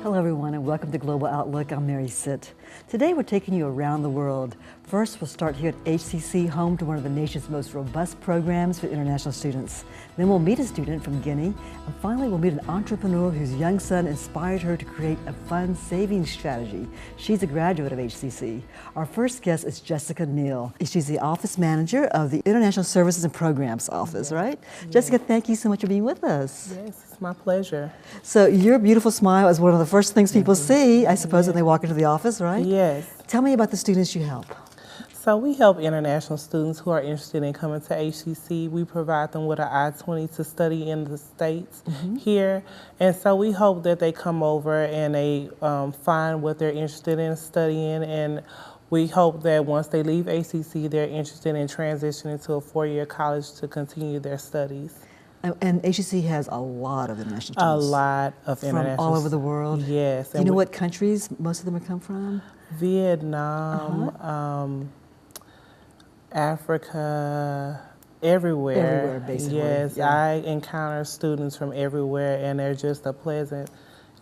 Hello everyone and welcome to Global Outlook. I'm Mary Sitt. Today we're taking you around the world. First we'll start here at HCC, home to one of the nation's most robust programs for international students. Then we'll meet a student from Guinea, and finally we'll meet an entrepreneur whose young son inspired her to create a fund savings strategy. She's a graduate of HCC. Our first guest is Jessica Neal. She's the office manager of the International Services and Programs Office, right? Yes. Jessica, thank you so much for being with us. Yes, it's my pleasure. So your beautiful smile is one of the first things people see, I suppose, when they walk into the office, right? Yes. Tell me about the students you help. So we help international students who are interested in coming to HCC. We provide them with an I-20 to study in the States here. And so we hope that they come over and they find what they're interested in studying. And we hope that once they leave HCC, they're interested in transitioning to a four-year college to continue their studies. And HCC has a lot of international students. A lot of international. From all over the world? Yes. Do you know what countries most of them come from? Vietnam, Africa, everywhere. Everywhere, basically. Yes, yeah. I encounter students from everywhere, and they're just a pleasant,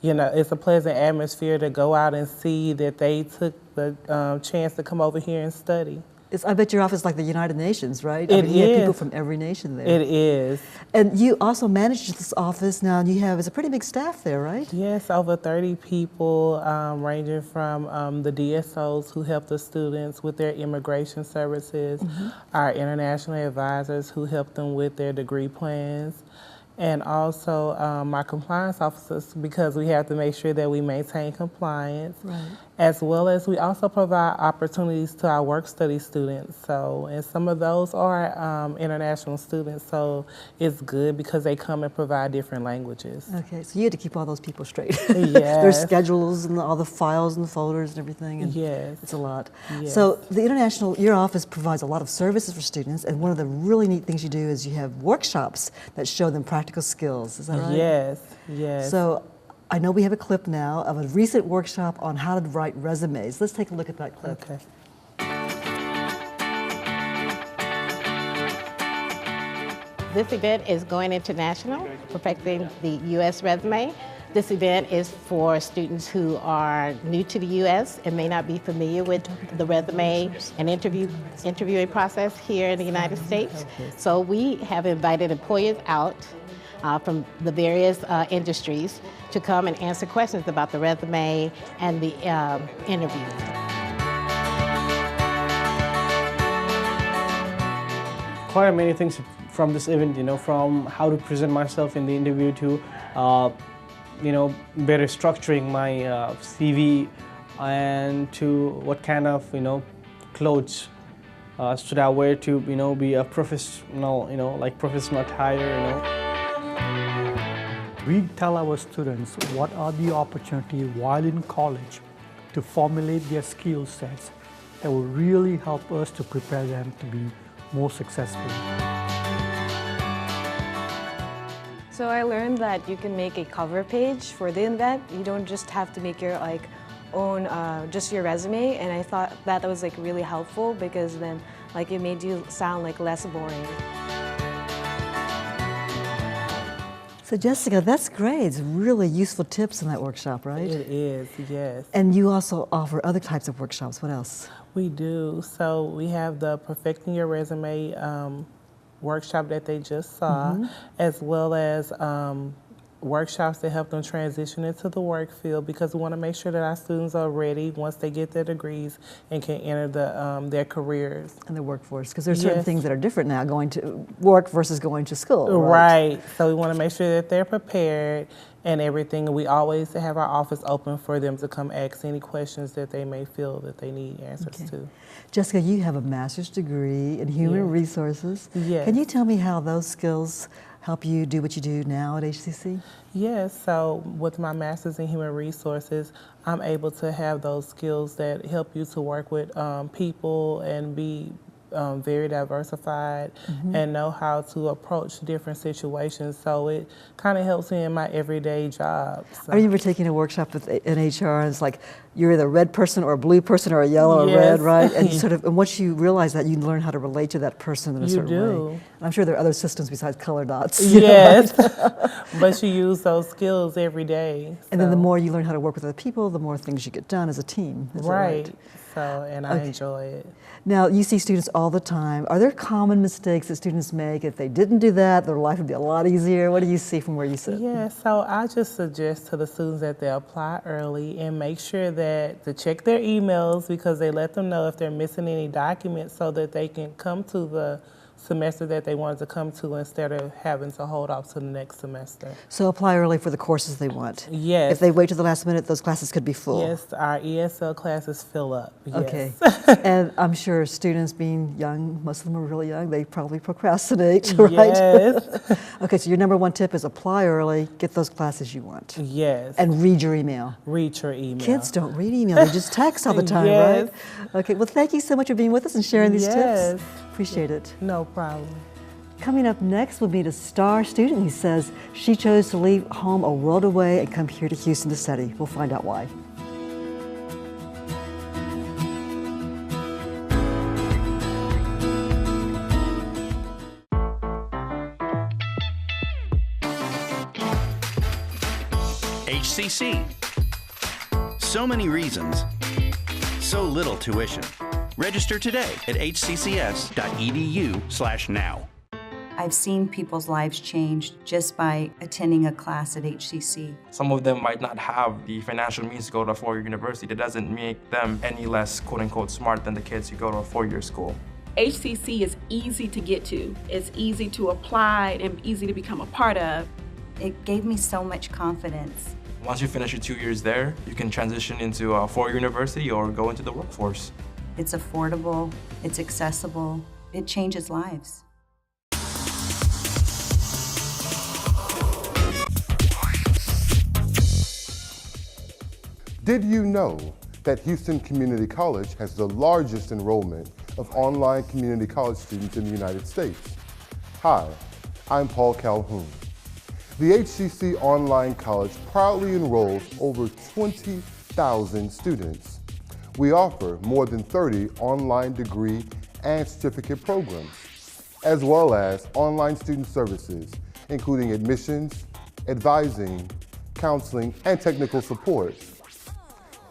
it's a pleasant atmosphere to go out and see that they took the chance to come over here and study. I bet your office is like the United Nations, right? You have people from every nation there. It is. And you also manage this office now, and it's a pretty big staff there, right? Yes, over 30 people, ranging from the DSOs who help the students with their immigration services, our international advisors who help them with their degree plans, and also my compliance officers, because we have to make sure that we maintain compliance, right. As well as we also provide opportunities to our work study students. So, and some of those are international students, so it's good because they come and provide different languages. Okay, so you had to keep all those people straight. Yes. Their schedules and all the files and the folders and everything. And yes. It's a lot. Yes. So your office provides a lot of services for students, and one of the really neat things you do is you have workshops that show them practical skills. Is that right? Yes, yes. So I know we have a clip now of a recent workshop on how to write resumes. Let's take a look at that clip. Okay. This event is Going International, Perfecting the U.S. Resume. This event is for students who are new to the U.S. and may not be familiar with the resume and interviewing process here in the United States. So we have invited employers out from the various industries to come and answer questions about the resume and the interview. Quite many things from this event, from how to present myself in the interview to, better structuring my CV, and to what kind of, clothes should I wear to, be a professional, like professional attire, We tell our students what are the opportunities while in college to formulate their skill sets that will really help us to prepare them to be more successful. So I learned that you can make a cover page for the event. You don't just have to make your own just your resume, and I thought that was really helpful because then it made you sound less boring. So Jessica, that's great. It's really useful tips in that workshop, right? It is, yes. And you also offer other types of workshops. What else? We do. So we have the Perfecting Your Resume workshop that they just saw, as well as workshops that help them transition into the work field, because we want to make sure that our students are ready once they get their degrees and can enter their careers. And the workforce, because there's certain things that are different now, going to work versus going to school. Right. So we want to make sure that they're prepared and everything. We always have our office open for them to come ask any questions that they may feel that they need answers to. Jessica, you have a master's degree in human resources. Yes. Can you tell me how those skills help you do what you do now at HCC? Yes, so with my master's in human resources, I'm able to have those skills that help you to work with people and be very diversified and know how to approach different situations. So it kind of helps me in my everyday job. So. I remember taking a workshop in HR, and it's like you're either a red person or a blue person or a yellow or red, right? And and once you realize that, you learn how to relate to that person in a certain way. And I'm sure there are other systems besides color dots. Yes, but you use those skills every day. And then the more you learn how to work with other people, the more things you get done as a team. Right. So, and I enjoy it. Now, you see students all the time. Are there common mistakes that students make? If they didn't do that, their life would be a lot easier. What do you see from where you sit? Yeah, so I just suggest to the students that they apply early and make sure that to check their emails, because they let them know if they're missing any documents so that they can come to the semester that they wanted to come to instead of having to hold off to the next semester. So apply early for the courses they want. Yes. If they wait to the last minute, those classes could be full. Yes, our Esl classes fill up. Yes. Okay. And I'm sure students, being young, most of them are really young, they probably procrastinate, right? Yes. Okay, so your number one tip is apply early, get those classes you want. Yes. And read your email. Read your email. Kids don't read email, they just text all the time, Yes. right? Okay, well, thank you so much for being with us and sharing these tips. Appreciate it. No problem. Coming up next, we'll meet a star student who says she chose to leave home a world away and come here to Houston to study. We'll find out why. HCC. So many reasons, so little tuition. Register today at hccs.edu/now. I've seen people's lives change just by attending a class at HCC. Some of them might not have the financial means to go to a four-year university. That doesn't make them any less quote-unquote smart than the kids who go to a four-year school. HCC is easy to get to. It's easy to apply and easy to become a part of. It gave me so much confidence. Once you finish your 2 years there, you can transition into a four-year university or go into the workforce. It's affordable, it's accessible, it changes lives. Did you know that Houston Community College has the largest enrollment of online community college students in the United States? Hi, I'm Paul Calhoun. The HCC Online College proudly enrolls over 20,000 students. We offer more than 30 online degree and certificate programs, as well as online student services, including admissions, advising, counseling, and technical support.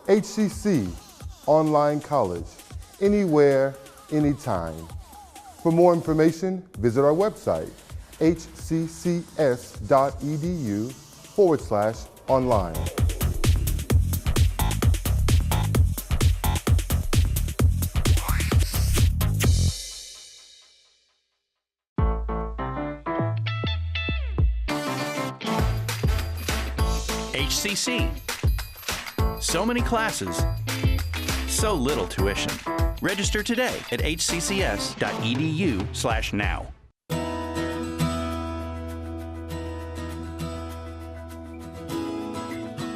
HCC Online College, anywhere, anytime. For more information, visit our website, hccs.edu/online. HCC. So many classes, so little tuition. Register today at hccs.edu/now.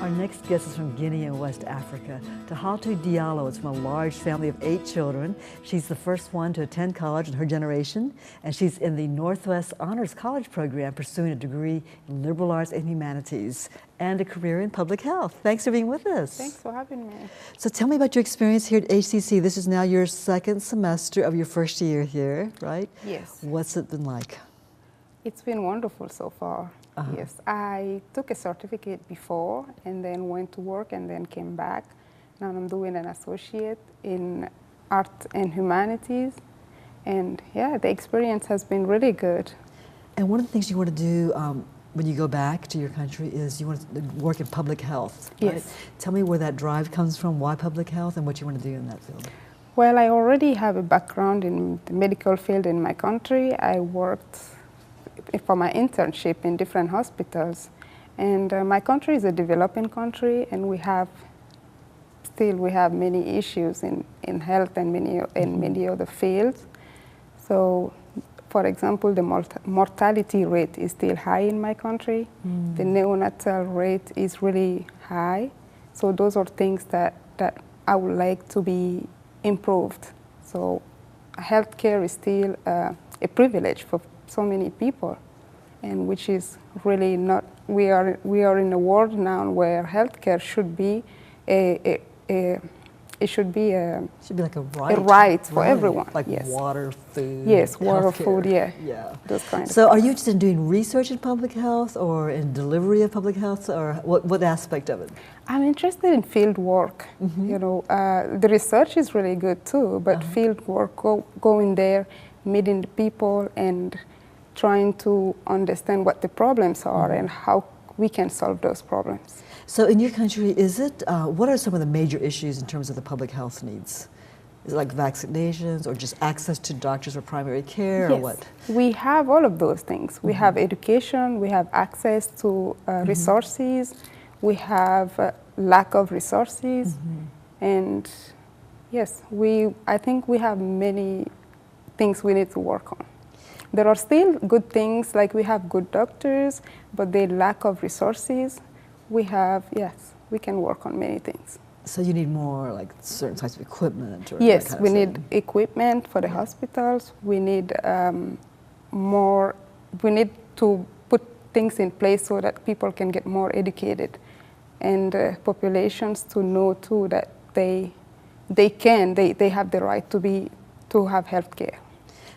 Our next guest is from Guinea in West Africa. Talhatou Diallo is from a large family of 8 children. She's the first one to attend college in her generation, and she's in the Northwest Honors College program pursuing a degree in liberal arts and humanities and a career in public health. Thanks for being with us. Thanks for having me. So tell me about your experience here at HCC. This is now your second semester of your first year here, right? Yes. What's it been like? It's been wonderful so far. Yes, I took a certificate before and then went to work and then came back. Now I'm doing an associate in art and humanities. And yeah, the experience has been really good. And one of the things you want to do when you go back to your country is you want to work in public health, right? Yes. Tell me where that drive comes from, why public health, and what you want to do in that field. Well, I already have a background in the medical field in my country. I worked for my internship in different hospitals. And my country is a developing country, and we have many issues in health and many other fields. So, for example, the mortality rate is still high in my country. The neonatal rate is really high. So those are things that I would like to be improved. So healthcare is still a privilege for so many people, and which is really not. We are in a world now where healthcare should be it should be like a right. A right for everyone. Like yes. water, food. Yes, water, healthcare. food. Yeah. Yeah. Those kind of So, are things. you interested in doing research in public health, or in delivery of public health, or what aspect of it? I'm interested in field work. You know, the research is really good too, but field work, going there, meeting the people, and trying to understand what the problems are and how we can solve those problems. So in your country, is it, what are some of the major issues in terms of the public health needs? Is it like vaccinations, or just access to doctors or primary care, Yes. or what? We have all of those things. We have education, we have access to resources, we have lack of resources, and yes, I think we have many things we need to work on. There are still good things, like we have good doctors, but the lack of resources, we can work on many things. So you need more like certain types of equipment? Or Yes, that kind we of need thing. equipment for the hospitals. We need we need to put things in place so that people can get more educated, and populations to know too that they have the right to have health care.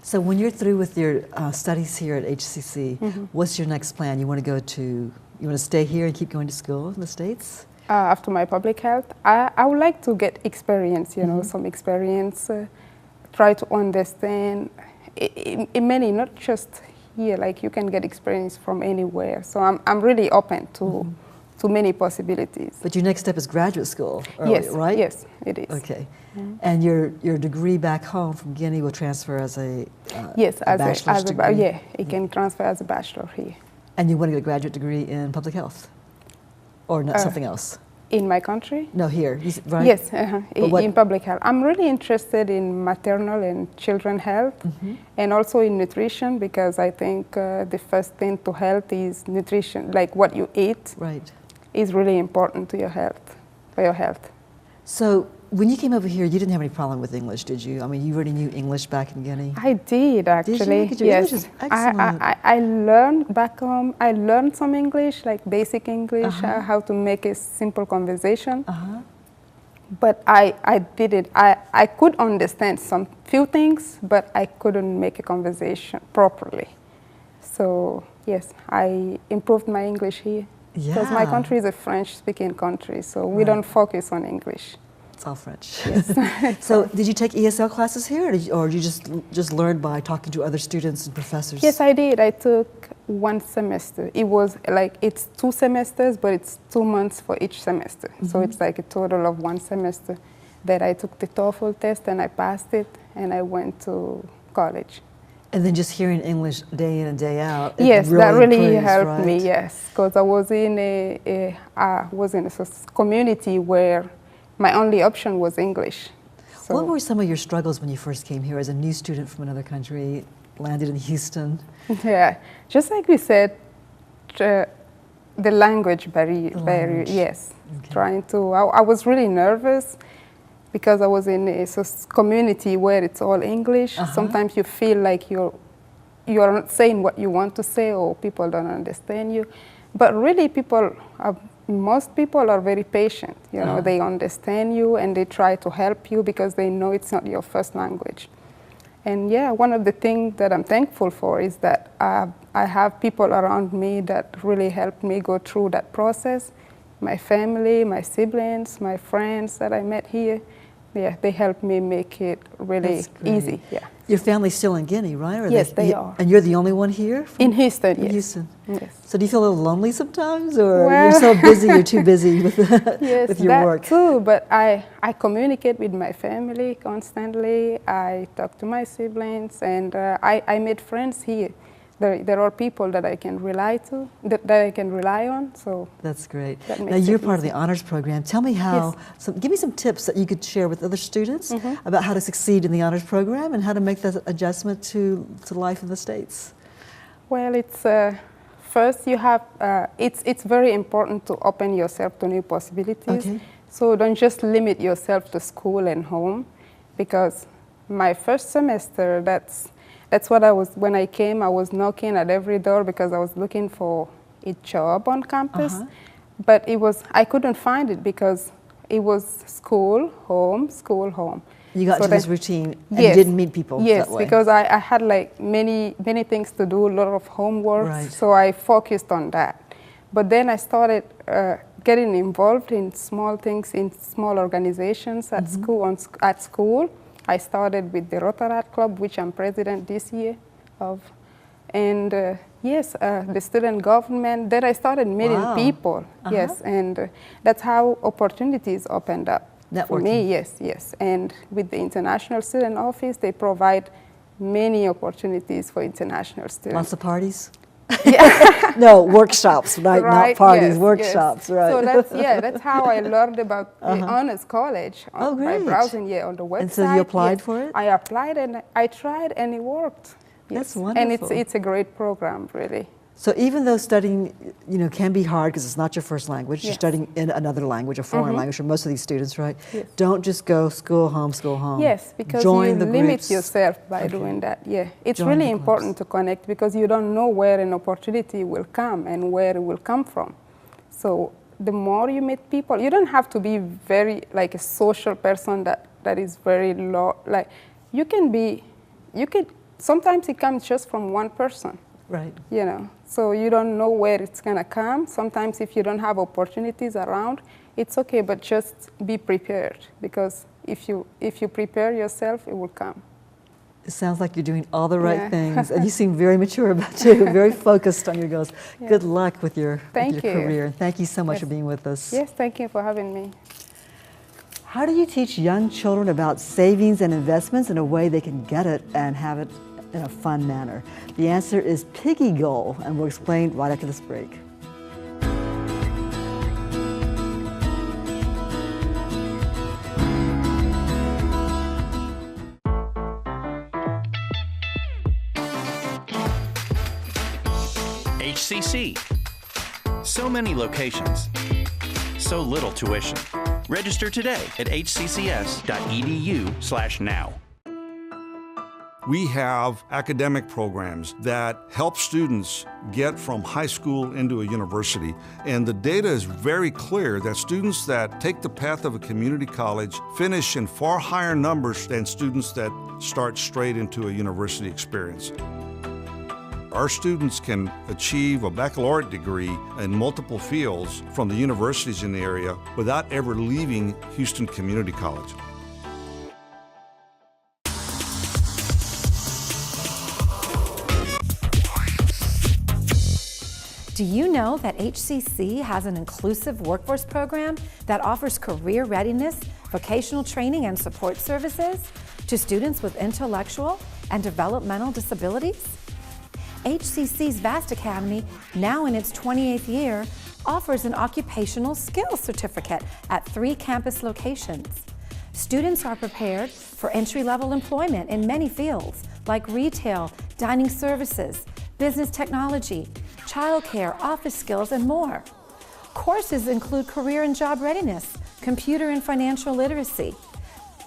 So when you're through with your studies here at HCC, what's your next plan? You want to stay here and keep going to school in the States? After my public health, I would like to get experience, some experience, try to understand, in many, not just here, like you can get experience from anywhere. So I'm really open to many possibilities. But your next step is graduate school, yes, right? Yes, it is. Okay. And your degree back home from Guinea will transfer as a bachelor's degree? Yeah, it can transfer as a bachelor here. And you want to get a graduate degree in public health? Or not something else? In my country? No, here, right? Yes, in public health. I'm really interested in maternal and children health, and also in nutrition, because I think the first thing to health is nutrition, like what you eat. Right. Is really important to your health, for your health. So when you came over here, you didn't have any problem with English, did you? I mean, you already knew English back in Guinea? I did, actually. Did you? Yes. English is excellent. I learned back home, I learned some English, like basic English, how to make a simple conversation. But I didn't, I could understand some few things, but I couldn't make a conversation properly. So yes, I improved my English here. Because my country is a French-speaking country, so we don't focus on English. It's all French. Yes. So did you take ESL classes here, or you just learned by talking to other students and professors? Yes, I did. I took 1 semester. It was like, it's 2 semesters, but it's 2 months for each semester. So it's like a total of 1 semester that I took the TOEFL test and I passed it, and I went to college. And then just hearing English day in and day out. Yes, really that really improves, helped me. right? Yes, because I was in a community where my only option was English. So what were some of your struggles when you first came here as a new student from another country, landed in Houston? Yeah, just like we said, the language barrier. Yes, trying to. I was really nervous, because I was in a community where it's all English. Sometimes you feel like you're not saying what you want to say, or people don't understand you. But really, most people are very patient. They understand you and they try to help you because they know it's not your first language. And yeah, one of the things that I'm thankful for is that I have people around me that really helped me go through that process. My family, my siblings, my friends that I met here. Yeah, they helped me make it really easy. Yeah. Your family's still in Guinea, right? Or yes, they are. And you're the only one here? In Houston, yes. In Houston. Yes. So do you feel a little lonely sometimes, or you're so busy, you're too busy with, with your work? Yes, that too, but I communicate with my family constantly. I talk to my siblings, and I made friends here. There are people that I can rely on. So that's great. That now you're part of the honors program. Tell me how. Yes. Give me some tips that you could share with other students about how to succeed in the honors program and how to make that adjustment to life in the States. Well, it's first you have. It's very important to open yourself to new possibilities. Okay. So don't just limit yourself to school and home, because my first semester, that's what I was, when I came, I was knocking at every door because I was looking for a job on campus. But I couldn't find it because it was school, home, school, home. You got so to then, this routine and yes, you didn't meet people yes, that way. because I had like many things to do, a lot of homework, Right. so I focused on that. But then I started getting involved in small things, in small organizations at school. I started with the Rotary Club, which I'm president this year of. And yes, the student government. Then I started meeting people, yes, and that's how opportunities opened up. Networking. For me, yes. And with the International Student Office, they provide many opportunities for international students. Lots of parties? No, workshops, right? Not parties, yes, workshops, right? So that's how I learned about the honors college by browsing on the website. And so you applied for it? I applied and I tried and it worked. That's wonderful. And it's a great program, really. So even though studying, can be hard because it's not your first language, you're studying in another language, a foreign language for most of these students, right? Yes. Don't just go school, home, school, home. Yes, because Join you the limit groups. yourself by doing that. Yeah, it's Join really the important to connect because you don't know where an opportunity will come and where it will come from. So the more you meet people, you don't have to be very like a social person that is very low. Like sometimes it comes just from one person. Right. So you don't know where it's gonna come. Sometimes if you don't have opportunities around, it's okay, but just be prepared because if you prepare yourself, it will come. It sounds like you're doing all the right things, and you seem very mature about it, very focused on your goals. Good luck with your career. Thank you so much for being with us. Yes, thank you for having me. How do you teach young children about savings and investments in a way they can get it and have it in a fun manner? The answer is Piggy Goal, and we'll explain right after this break. HCC. So many locations. So little tuition. Register today at hccs.edu/now. We have academic programs that help students get from high school into a university. And the data is very clear that students that take the path of a community college finish in far higher numbers than students that start straight into a university experience. Our students can achieve a baccalaureate degree in multiple fields from the universities in the area without ever leaving Houston Community College. Do you know that HCC has an inclusive workforce program that offers career readiness, vocational training, and support services to students with intellectual and developmental disabilities? HCC's Vast Academy, now in its 28th year, offers an occupational skills certificate at 3 campus locations. Students are prepared for entry-level employment in many fields like retail, dining services, business technology, childcare, office skills, and more. Courses include career and job readiness, computer and financial literacy,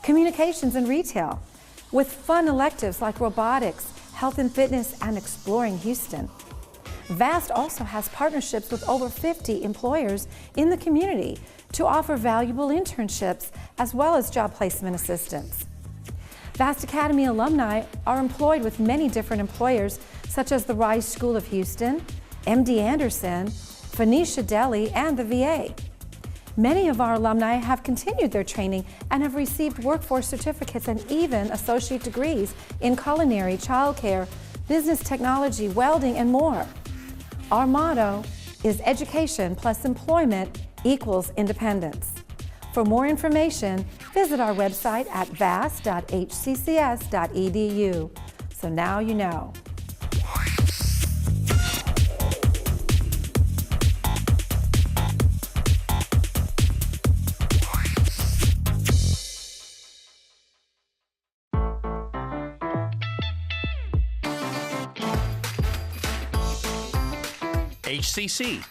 communications and retail, with fun electives like robotics, health and fitness, and exploring Houston. VAST also has partnerships with over 50 employers in the community to offer valuable internships as well as job placement assistance. VAST Academy alumni are employed with many different employers such as the Rice School of Houston, MD Anderson, Phoenicia Deli, and the VA. Many of our alumni have continued their training and have received workforce certificates and even associate degrees in culinary, childcare, business technology, welding, and more. Our motto is education plus employment equals independence. For more information, visit our website at vast.hccs.edu. So now you know. HCC.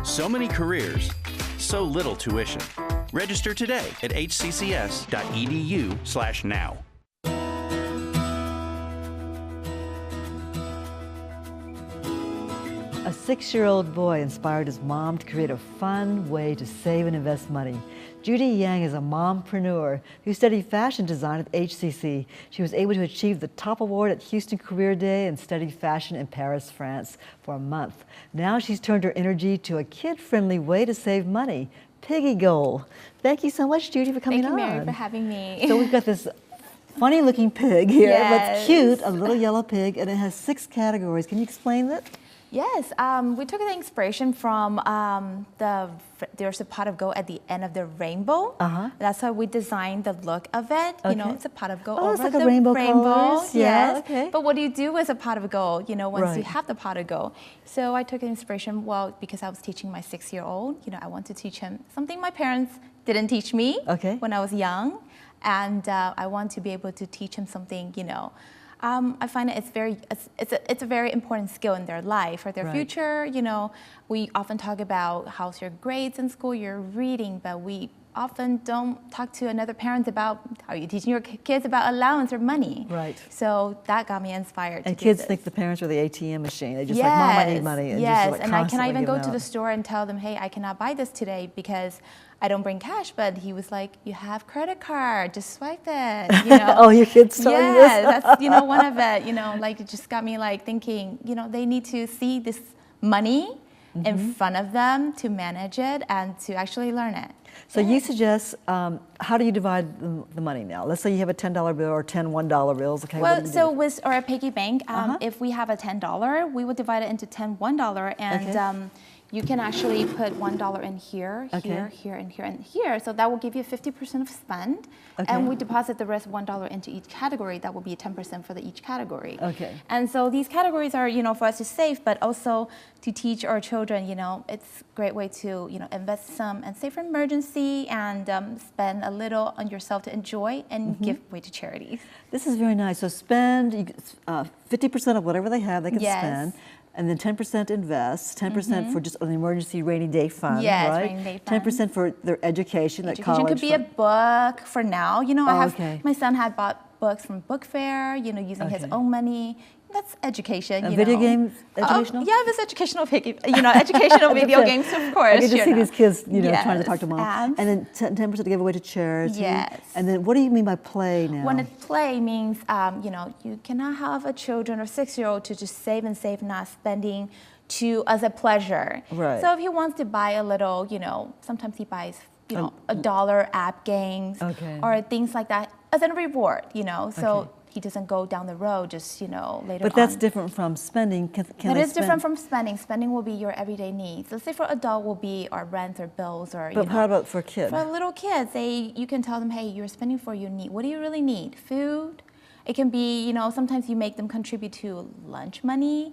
So many careers, so little tuition. Register today at hccs.edu/now. 6-year-old boy inspired his mom to create a fun way to save and invest money. Judy Yang is a mompreneur who studied fashion design at HCC. She was able to achieve the top award at Houston Career Day and studied fashion in Paris, France for a month. Now she's turned her energy to a kid-friendly way to save money, Piggy Goal. Thank you so much, Judy, for coming on. Thank you, Mary, for having me. So we've got this funny-looking pig here, Yes. but cute, a little yellow pig, and it has 6 categories. Can you explain that? Yes, we took the inspiration from there's a pot of gold at the end of the rainbow. That's how we designed the look of it. You know, it's a pot of gold over it's like the a rainbow colors. Yeah, Yes. okay. But what do you do with a pot of gold, you know, once you Right. have the pot of gold? So I took the inspiration, well, because I was teaching my 6-year-old, you know, I want to teach him something my parents didn't teach me when I was young. And I want to be able to teach him something, you know. I find it's a very important skill in their life or their future. You know, we often talk about how's your grades in school, your reading, but we often don't talk to another parent about how you're teaching your kids about allowance or money. Right. So that got me inspired. And to kids do this. think the parents are the ATM machine. They just like, Mom, I need money. And yes, just, like, and I cannot constantly even give go them to the out. store and tell them, hey, I cannot buy this today because I don't bring cash. But he was like, you have credit card, just swipe it. You know? Oh, your kids telling you this? Yeah, that's, you know, one of it, you know, like it just got me like thinking, you know, they need to see this money in front of them to manage it and to actually learn it. So you suggest, how do you divide the money now? Let's say you have a $10 bill or 10 $1 bills. Okay, Well, what do you so do? with our piggy bank, if we have a $10, we would divide it into 10 $1, and you can actually put $1 in here, here, here, and here, and here. So that will give you 50% of spend. And we deposit the rest $1 into each category. That will be 10% for each category. And so these categories are, you know, for us to save, but also to teach our children, you know, it's a great way to, you know, invest some and save for emergency and spend a little on yourself to enjoy and give away to charities. This is very nice. So spend 50% of whatever they have, they can spend. And then 10% invest, 10% for just an emergency rainy day fund, right? Rainy day fund. 10% for their education, that Education college could be fund. a book for now. You know, my son had bought books from book fair, you know, using his own money. That's education. And you video know. games, educational? Yeah, it was educational, you know, educational video games, of course. I get to see know. these kids, you know, trying to talk to mom. And then 10% to give away to charity. Yes. And then what do you mean by play now? When it's play means, you know, you cannot have a children or 6-year-old to just save and save, not spending as a pleasure. Right. So if he wants to buy a little, you know, sometimes he buys, you know, $1 app games or things like that as a reward, you know. So he doesn't go down the road just, you know, later on. But that's different from spending. It is different from spending. Spending will be your everyday needs. Let's say for adult will be our rent or bills or, But how about for kids? For little kids, you can tell them, hey, you're spending for your need. What do you really need? Food. It can be, you know, sometimes you make them contribute to lunch money.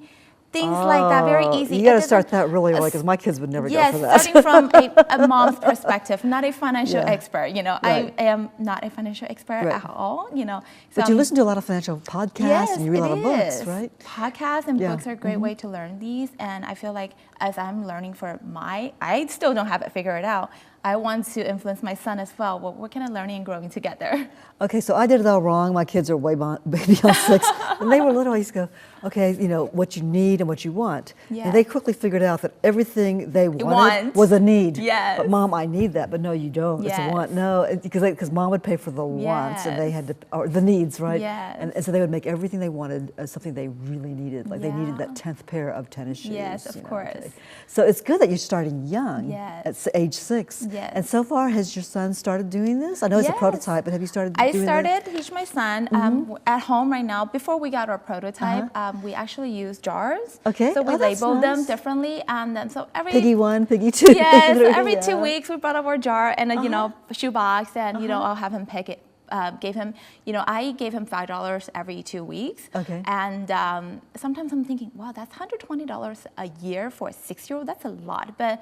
Things like that, very easy. You got to start that really early because my kids would never go for that. Yes, starting from a mom's perspective, not a financial expert. You know, I am not a financial expert at all. You know, but you listen to a lot of financial podcasts and you read a lot of books, right? Podcasts and books are a great way to learn these, and I feel like as I'm learning I still don't have it figured out. I want to influence my son as well. Well, we're kind of learning and growing together. Okay, so I did it all wrong. My kids are way beyond 6. When they were little, I used to go, okay, you know, what you need and what you want. Yeah. And they quickly figured out that everything they wanted was a need. Yes. But Mom, I need that. But no, you don't. It's a want. No, because Mom would pay for the wants and they had to, or the needs, right? Yes. And so they would make everything they wanted something they really needed. Like they needed that 10th pair of tennis shoes. Yes, of course. Okay. So it's good that you're starting young at age 6. Yes. And so far, has your son started doing this? I know it's a prototype, but have you started doing this? I started to teach my son at home right now. Before we got our prototype, we actually used jars. Okay. So we that's labeled them nice. differently, and then so every Piggy 1, Piggy 2. Yes, every 2 weeks we brought up our jar and a, you know, shoebox, and you know, I'll have him pick it. Gave him, you know, I gave him $5 every 2 weeks. Okay. And sometimes I'm thinking, wow, that's $120 a year for a 6-year-old. That's a lot. But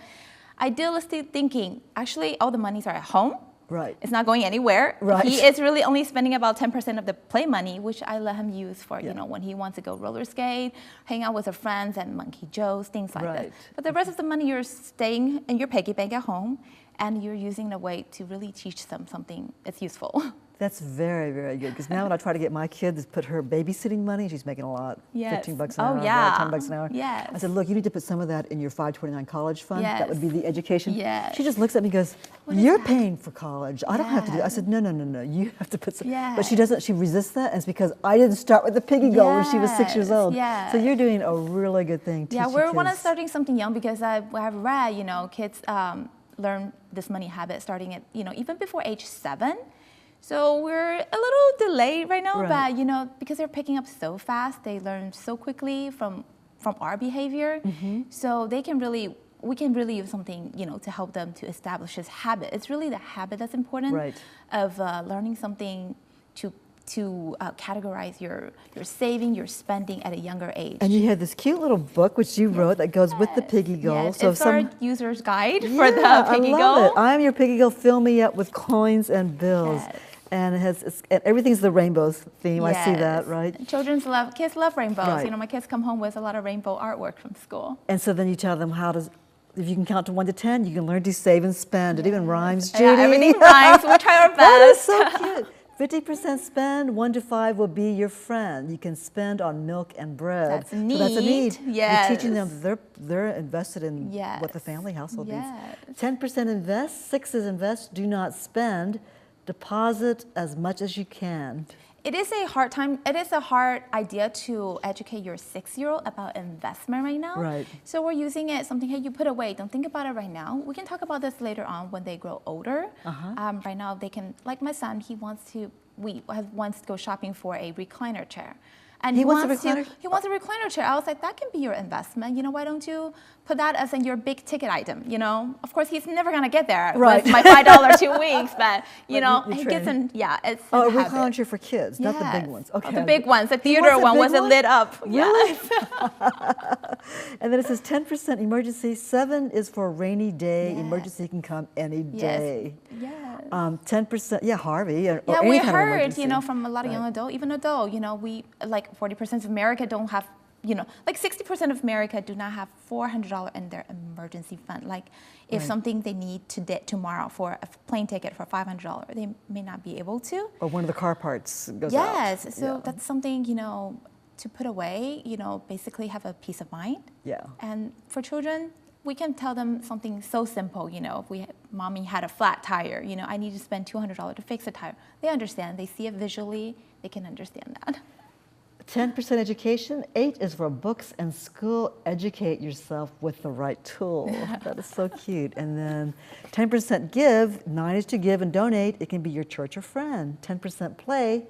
idealistically thinking, actually, all the monies are at home. Right. It's not going anywhere. Right. He is really only spending about 10% of the play money, which I let him use for, you know, when he wants to go roller skate, hang out with his friends and Monkey Joe's, things like that. But the rest of the money, you're staying in your piggy bank at home, and you're using a way to really teach them something that's useful. That's very, very good. Because now when I try to get my kid to put her babysitting money, she's making a lot. Yes. $15 an hour, Oh, yeah. $10 an hour. Yes. I said, look, you need to put some of that in your 529 college fund. Yes. That would be the education. Yes. She just looks at me and goes, you're paying for college. I don't have to do it. I said, no, no, no, no. You have to put some. Yes. But she doesn't. She resists that. And it's because I didn't start with the piggy goal when she was 6 years old. Yes. So you're doing a really good thing. Yeah, we want to starting something young because I have read, you know, kids learn this money habit starting at, you know, even before age 7. So we're a little delayed right now, but you know, because they're picking up so fast, they learn so quickly from our behavior. So they can really, we can really use something, you know, to help them to establish this habit. It's really the habit that's important of learning something to categorize your saving, your spending at a younger age. And you have this cute little book which you wrote that goes with the piggy goal. Yes, so it's our user's guide for the piggy I love goal. it. I'm your piggy goal. Fill me up with coins and bills. Yes. And it has and everything's the rainbows theme. I see that, right? Kids love rainbows. Right. You know, my kids come home with a lot of rainbow artwork from school. And so then you tell them if you can count to 1 to 10, you can learn to save and spend. It even rhymes, Judy. Yeah, everything rhymes. We try our best. That is so cute. 50% spend, 1 to 5 will be your friend. You can spend on milk and bread. That's a need. So that's a need. Yes. You're teaching them they're invested in what the family household needs. 10% invest, 6 is invest, do not spend. Deposit as much as you can. It is a hard time. It is a hard idea to educate your 6-year-old about investment right now. Right. So we're using it something. Hey, you put away. Don't think about it right now. We can talk about this later on when they grow older. Right now, they can. Like my son, he wants to go shopping for a recliner chair. And he wants a recliner chair. I was like, that can be your investment. You know, why don't you put that as in your big ticket item? You know, of course, he's never gonna get there with my $5 2 weeks, but you know, he gets in. Yeah, it's a recliner chair for kids, not the big ones. Okay, the big ones. The theater one wasn't lit up. Really? And then it says 10% emergency. 7 is for a rainy day. Emergency can come any day. Yes. 10%. Yeah, Harvey. Or yeah, any we kind of heard, emergency. you know, from a lot of young adults, even adult, you know, we like 40% of America don't have, you know, like 60% of America do not have $400 in their emergency fund. Like if something they need tomorrow for a plane ticket for $500, they may not be able to. Or one of the car parts goes out. Yes, so that's something, you know, to put away, you know, basically have a peace of mind. Yeah. And for children, we can tell them something so simple, you know, if mommy had a flat tire, you know, I need to spend $200 to fix a tire. They understand, they see it visually, they can understand that. 10% education. 8 is for books and school. Educate yourself with the right tool. That is so cute. And then 10% give. 9 is to give and donate. It can be your church or friend. 10% play.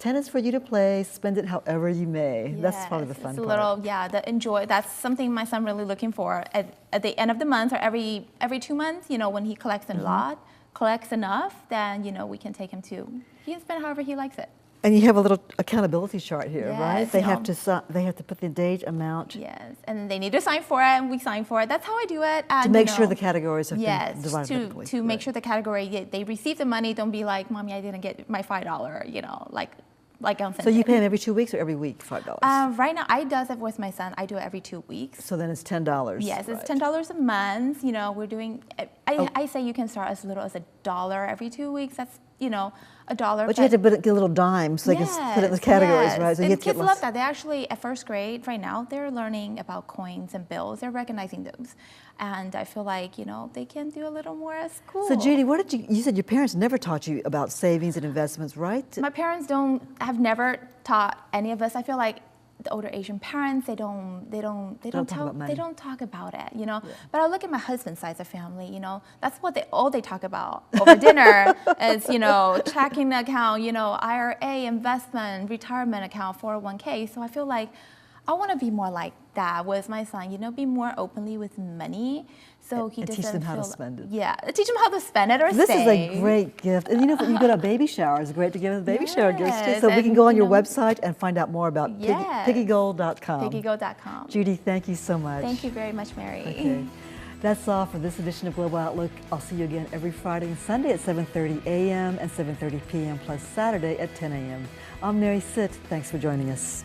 10 is for you to play. Spend it however you may. Yes, that's probably the fun part. Little, the enjoy. That's something my son really looking for at the end of the month or every 2 months. You know, when he collects a lot, collects enough, then you know we can take him to. He can spend however he likes it. And you have a little accountability chart here, right? They have to put the date, amount. Yes, and then they need to sign for it, and we sign for it. That's how I do it. To make sure the categories have been divided perfectly. To make sure the category, they receive the money. Don't be like, Mommy, I didn't get my $5. You know, like on Sunday. So you pay him every 2 weeks or every week, $5? Right now, I does it with my son. I do it every 2 weeks. So then it's $10. Yes, it's $10 a month. You know, we're doing. I say you can start as little as $1 every 2 weeks. That's, you know, $1. But you have to get a little dime so they can put it in the categories, right? So and kids love that. They actually, at first grade right now, they're learning about coins and bills. They're recognizing those. And I feel like, you know, they can do a little more at school. So Judy, you said your parents never taught you about savings and investments, right? My parents have never taught any of us. I feel like the older Asian parents, they don't talk about it, you know. Yeah. But I look at my husband's side of the family, you know, that's what all they talk about over dinner is, you know, checking account, you know, IRA, investment, retirement account, 401k. So I feel like I want to be more like that with my son, you know, be more openly with money. So he doesn't teach them how to spend it. Yeah, teach them how to spend it or this save. This is a great gift. And you know, you go to a baby shower, it's great to give a baby shower gift too. So we can go on your website and find out more about piggygoal.com. Piggygoal.com. Judy, thank you so much. Thank you very much, Mary. Okay. That's all for this edition of Global Outlook. I'll see you again every Friday and Sunday at 7:30 a.m. and 7:30 p.m. plus Saturday at 10 a.m. I'm Mary Sitt. Thanks for joining us.